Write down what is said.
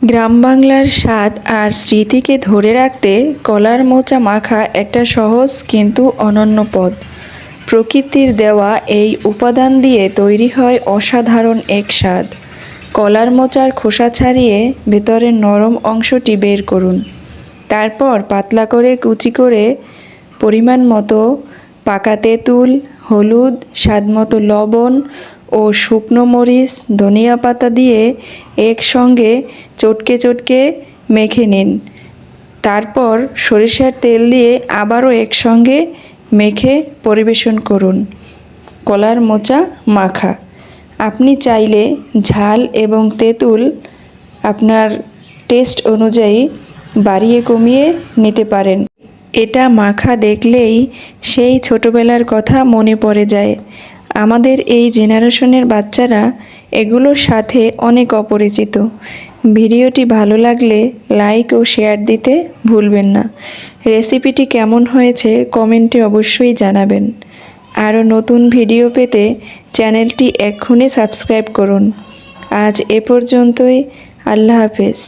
গ্রাম বাংলার স্বাদ আর স্মৃতিকে ধরে রাখতে কলার মোচা মাখা একটা সহজ কিন্তু অনন্য পদ। প্রকৃতির দেওয়া এই উপাদান দিয়ে তৈরি হয় অসাধারণ এক স্বাদ। কলার মোচার খোসা ছাড়িয়ে ভেতরের নরম অংশটি বের করুন। তারপর পাতলা করে কুচি করে পরিমাণ মতো পাকা তেঁতুল, হলুদ, স্বাদমতো লবণ ও শুকনো মরিচ, ধনিয়া পাতা দিয়ে একসঙ্গে চটকে চটকে মেখে নিন। তারপর সরিষার তেল দিয়ে আবারও একসঙ্গে মেখে পরিবেশন করুন। কলার মোচা মাখা। আপনি চাইলে ঝাল এবং তেঁতুল আপনার টেস্ট অনুযায়ী বাড়িয়ে কমিয়ে নিতে পারেন। এটা মাখা দেখলেই সেই ছোটবেলার কথা মনে পড়ে যায়। আমাদের এই জেনারেশনের বাচ্চারা এগুলোর সাথে অনেক অপরিচিত। ভিডিওটি ভালো লাগলে লাইক ও শেয়ার দিতে ভুলবেন না। রেসিপিটি কেমন হয়েছে কমেন্টে অবশ্যই জানাবেন। আরও নতুন ভিডিও পেতে চ্যানেলটি এক্ষুনি সাবস্ক্রাইব করুন। আজ এ পর্যন্তই। আল্লাহ হাফেজ।